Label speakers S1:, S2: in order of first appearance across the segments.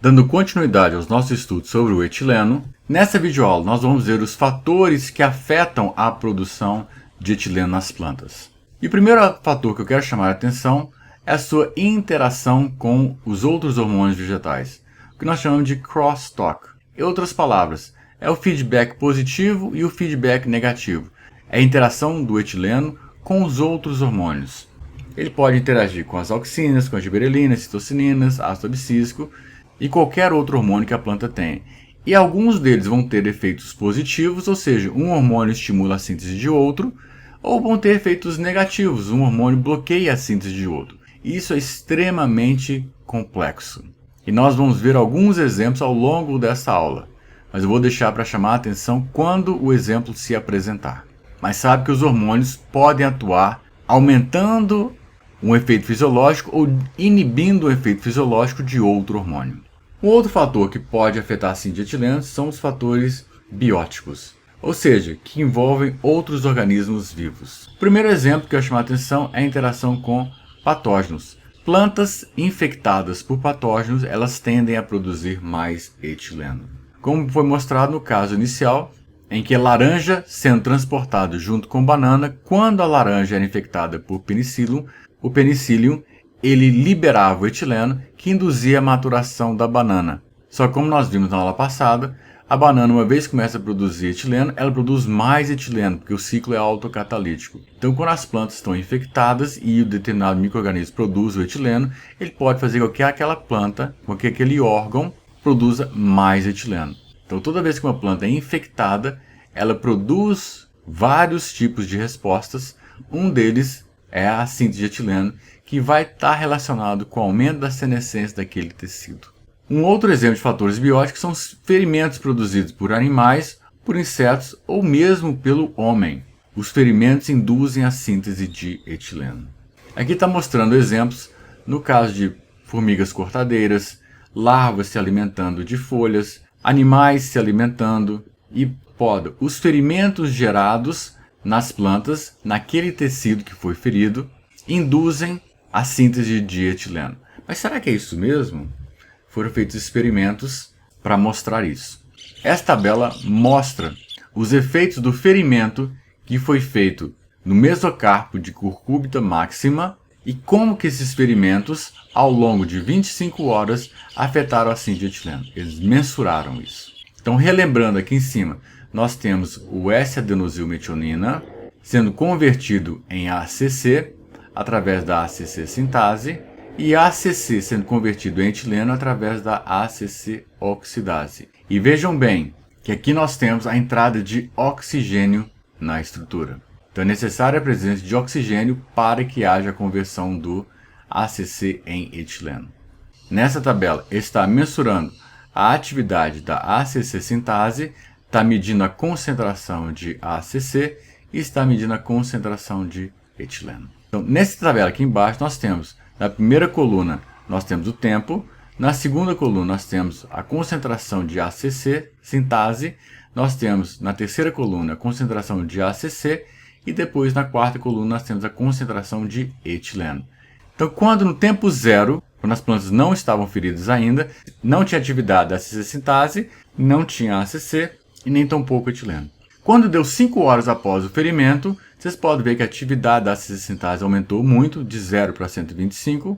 S1: Dando continuidade aos nossos estudos sobre o etileno, nessa videoaula nós vamos ver os fatores que afetam a produção de etileno nas plantas. E o primeiro fator que eu quero chamar a atenção é a sua interação com os outros hormônios vegetais, o que nós chamamos de crosstalk. Em outras palavras, é o feedback positivo e o feedback negativo. É a interação do etileno com os outros hormônios. Ele pode interagir com as auxinas, com as giberelinas, citocininas, ácido abscísico e qualquer outro hormônio que a planta tenha. E alguns deles vão ter efeitos positivos, ou seja, um hormônio estimula a síntese de outro, ou vão ter efeitos negativos, um hormônio bloqueia a síntese de outro. Isso é extremamente complexo. E nós vamos ver alguns exemplos ao longo dessa aula, mas eu vou deixar para chamar a atenção quando o exemplo se apresentar. Mas sabe que os hormônios podem atuar aumentando um efeito fisiológico ou inibindo o efeito fisiológico de outro hormônio. Um outro fator que pode afetar a síntese de etileno são os fatores bióticos, ou seja, que envolvem outros organismos vivos. O primeiro exemplo que eu chamo a atenção é a interação com patógenos. Plantas infectadas por patógenos, elas tendem a produzir mais etileno. Como foi mostrado no caso inicial, em que a laranja sendo transportada junto com banana, quando a laranja era infectada por penicillium, o penicillium ele liberava o etileno que induzia a maturação da banana. Só que como nós vimos na aula passada, a banana, uma vez que começa a produzir etileno, ela produz mais etileno, porque o ciclo é autocatalítico. Então, quando as plantas estão infectadas e o determinado micro-organismo produz o etileno, ele pode fazer com que aquela planta, com que aquele órgão, produza mais etileno. Então, toda vez que uma planta é infectada, ela produz vários tipos de respostas. Um deles é a síntese de etileno, que vai estar relacionado com o aumento da senescência daquele tecido. Um outro exemplo de fatores bióticos são os ferimentos produzidos por animais, por insetos ou mesmo pelo homem. Os ferimentos induzem a síntese de etileno. Aqui está mostrando exemplos no caso de formigas cortadeiras, larvas se alimentando de folhas, animais se alimentando e poda. Os ferimentos gerados nas plantas, naquele tecido que foi ferido, induzem a síntese de etileno. Mas será que é isso mesmo? Foram feitos experimentos para mostrar isso. Esta tabela mostra os efeitos do ferimento que foi feito no mesocarpo de Cucurbita maxima e como que esses ferimentos, ao longo de 25 horas, afetaram a síntese de etileno. Eles mensuraram isso. Então, relembrando aqui em cima, nós temos o S-adenosilmetionina sendo convertido em ACC através da ACC sintase e ACC sendo convertido em etileno através da ACC oxidase. E vejam bem que aqui nós temos a entrada de oxigênio na estrutura. Então é necessária a presença de oxigênio para que haja a conversão do ACC em etileno. Nessa tabela está mensurando a atividade da ACC sintase, está medindo a concentração de ACC e está medindo a concentração de etileno. Então, nessa tabela aqui embaixo nós temos, na primeira coluna nós temos o tempo, na segunda coluna nós temos a concentração de ACC sintase, nós temos na terceira coluna a concentração de ACC e depois na quarta coluna nós temos a concentração de etileno. Então, quando no tempo zero, quando as plantas não estavam feridas ainda, não tinha atividade da ACC sintase, não tinha ACC e nem tampouco etileno. Quando deu 5 horas após o ferimento, vocês podem ver que a atividade da ACC sintase aumentou muito, de 0 para 125.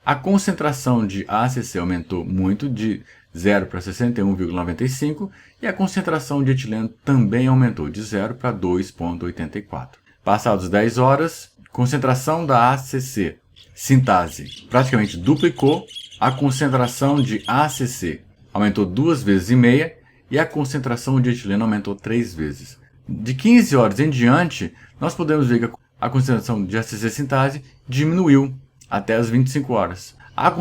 S1: A concentração de ACC aumentou muito, de 0 para 61,95. E a concentração de etileno também aumentou, de 0 para 2,84. Passados 10 horas, a concentração da ACC sintase praticamente duplicou. A concentração de ACC aumentou 2,5 vezes e a concentração de etileno aumentou 3 vezes. De 15 horas em diante, nós podemos ver que a concentração de ACC sintase diminuiu até as 25 horas.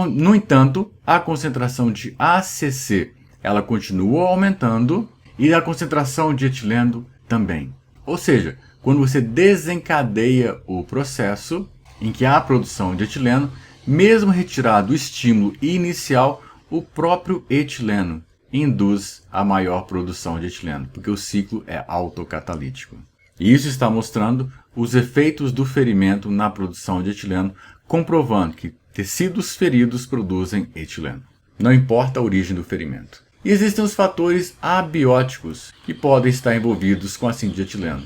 S1: No entanto, a concentração de ACC ela continua aumentando e a concentração de etileno também. Ou seja, quando você desencadeia o processo em que há a produção de etileno, mesmo retirado o estímulo inicial, o próprio etileno induz a maior produção de etileno, porque o ciclo é autocatalítico. E isso está mostrando os efeitos do ferimento na produção de etileno, comprovando que tecidos feridos produzem etileno. não importa a origem do ferimento. E existem os fatores abióticos que podem estar envolvidos com a síntese de etileno.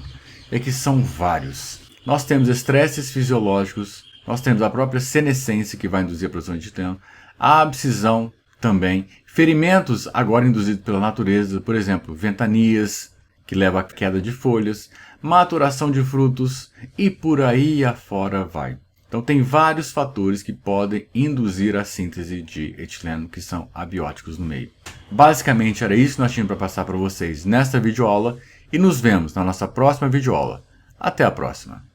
S1: É que são vários. Nós temos estresses fisiológicos, nós temos a própria senescência que vai induzir a produção de etileno, a abscisão também, ferimentos agora induzidos pela natureza, por exemplo, ventanias, que leva à queda de folhas, maturação de frutos e por aí afora vai. Então tem vários fatores que podem induzir a síntese de etileno que são abióticos no meio. Basicamente era isso que nós tínhamos para passar para vocês nesta videoaula e nos vemos na nossa próxima videoaula. Até a próxima!